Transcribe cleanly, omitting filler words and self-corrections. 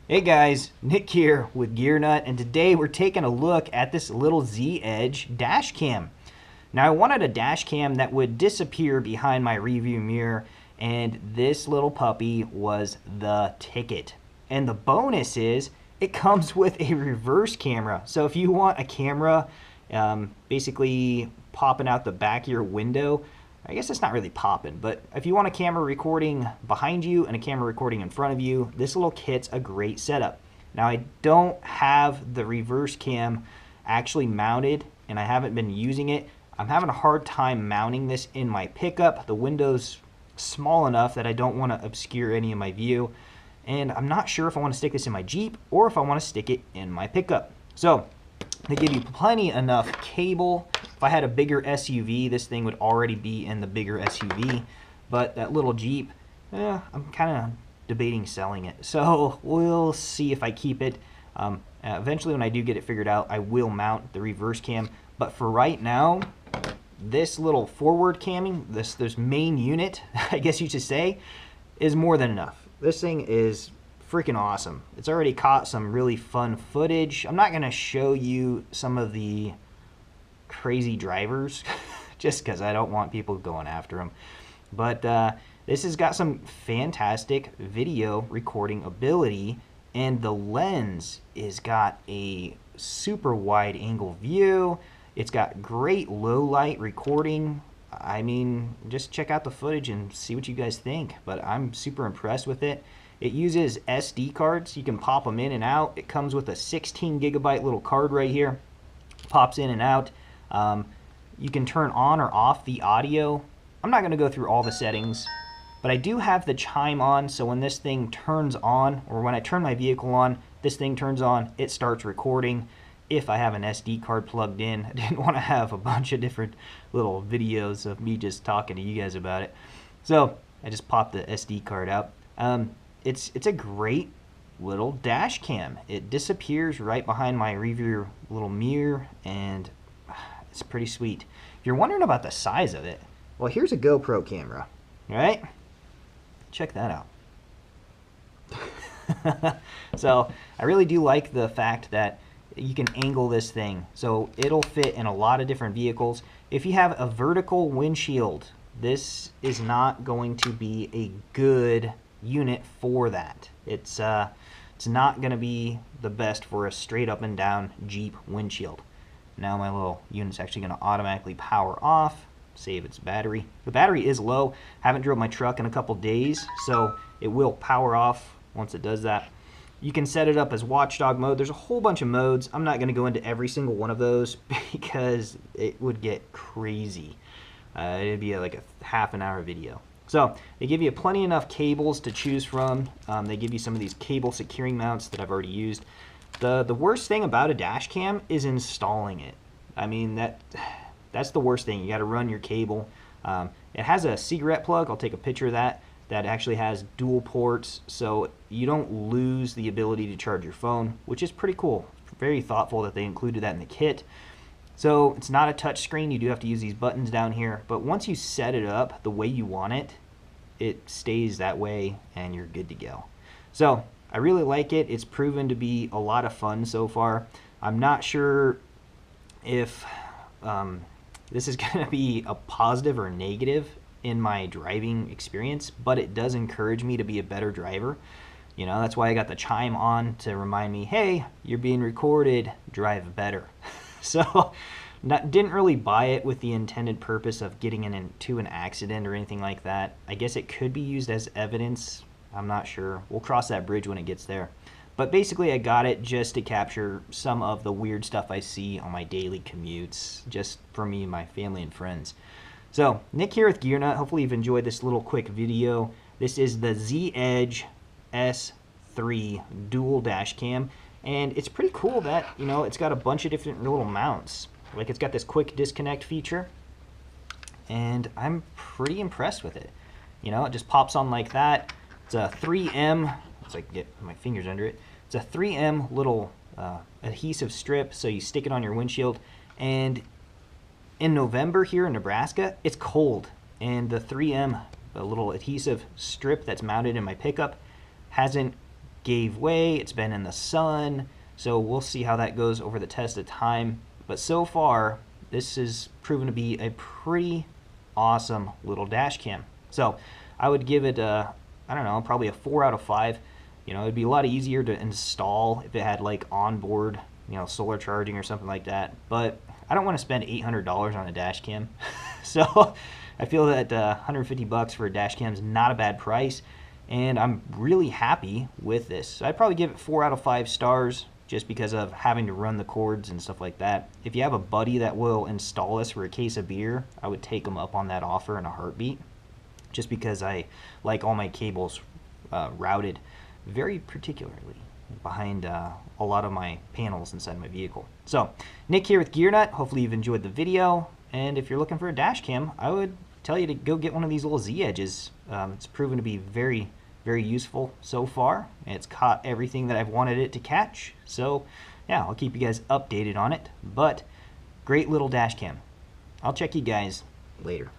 Hey guys, Nick here with Gear Nut, and today we're taking a look at this little Z Edge dash cam. Now I wanted a dash cam that would disappear behind my review mirror, and this little puppy was the ticket. And the bonus is it comes with a reverse camera. So if you want a camera basically popping out the back of your window, I guess it's not really popping, but if you want a camera recording behind you and a camera recording in front of you, this little kit's a great setup. Now I don't have the reverse cam actually mounted and I haven't been using it. I'm having a hard time mounting this in my pickup. The window's small enough that I don't want to obscure any of my view, and I'm not sure if I want to stick this in my Jeep or if I want to stick it in my pickup. So they give you plenty enough cable. If I had a bigger SUV, this thing would already be in the bigger SUV, but that little Jeep, I'm kind of debating selling it. So we'll see if I keep it. Eventually when I do get it figured out, I will mount the reverse cam, but for right now, this little forward camming, this main unit, I guess you should say, is more than enough. This thing is freaking awesome. It's already caught some really fun footage. I'm not going to show you some of the crazy drivers just because I don't want people going after them. But this has got some fantastic video recording ability, and the lens is got a super wide angle view. It's got great low light recording. I mean, just check out the footage and see what you guys think, but I'm super impressed with it. It uses SD cards. You can pop them in and out. It comes with a 16 gigabyte little card right here. Pops in and out. You can turn on or off the audio. I'm not going to go through all the settings, but I do have the chime on, so when this thing turns on, or when I turn my vehicle on, this thing turns on, it starts recording. If I have an SD card plugged in, I didn't want to have a bunch of different little videos of me just talking to you guys about it. So I just popped the SD card out. It's a great little dash cam. It disappears right behind my rear little mirror, and it's pretty sweet. If you're wondering about the size of it, well, here's a GoPro camera, right? Check that out. So I really do like the fact that you can angle this thing, so it'll fit in a lot of different vehicles. If you have a vertical windshield, this is not going to be a good unit for that. It's not going to be the best for a straight up and down Jeep windshield. Now my little unit's actually going to automatically power off, save its battery. The battery is low. Haven't drove my truck in a couple days, so it will power off once it does that. You can set it up as watchdog mode. There's a whole bunch of modes. I'm not going to go into every single one of those because it would get crazy. It'd be like a half an hour video. So they give you plenty enough cables to choose from. They give you some of these cable securing mounts that I've already used. The worst thing about a dash cam is installing it. I mean, that's the worst thing. You got to run your cable. It has a cigarette plug. I'll take a picture of that. That actually has dual ports, so you don't lose the ability to charge your phone, which is pretty cool. Very thoughtful that they included that in the kit. So it's not a touch screen. You do have to use these buttons down here, but once you set it up the way you want it, it stays that way and you're good to go. So I really like it. It's proven to be a lot of fun so far. I'm not sure if this is going to be a positive or negative in my driving experience, but it does encourage me to be a better driver. You know, that's why I got the chime on to remind me, hey, you're being recorded, drive better. So didn't really buy it with the intended purpose of getting into an accident or anything like that. I guess it could be used as evidence. I'm not sure. We'll cross that bridge when it gets there. But basically I got it just to capture some of the weird stuff I see on my daily commutes, just for me and my family and friends. So, Nick here with Gear Nut. Hopefully you've enjoyed this little quick video. This is the Z Edge S3 dual dash cam, and it's pretty cool that, you know, it's got a bunch of different little mounts. Like, it's got this quick disconnect feature, and I'm pretty impressed with it. You know, it just pops on like that. It's a 3M, so I can get my fingers under it. It's a 3M little adhesive strip, so you stick it on your windshield, and in November here in Nebraska, it's cold, and the 3M, the little adhesive strip that's mounted in my pickup, hasn't gave way. It's been in the sun, so we'll see how that goes over the test of time. But so far, this has proven to be a pretty awesome little dash cam. So I would give it a, I don't know, probably a 4 out of 5. You know, it'd be a lot easier to install if it had like onboard, you know, solar charging or something like that. But I don't want to spend $800 on a dash cam. So I feel that $150 for a dash cam is not a bad price, and I'm really happy with this. So I'd probably give it 4 out of 5 stars just because of having to run the cords and stuff like that. If you have a buddy that will install this for a case of beer, I would take them up on that offer in a heartbeat, just because I like all my cables routed very particularly behind a lot of my panels inside my vehicle. So Nick here with GearNut. Hopefully you've enjoyed the video, and if you're looking for a dash cam, I would tell you to go get one of these little Z edges. It's proven to be very useful so far. It's caught everything that I've wanted it to catch. So yeah, I'll keep you guys updated on it, but great little dash cam. I'll check you guys later.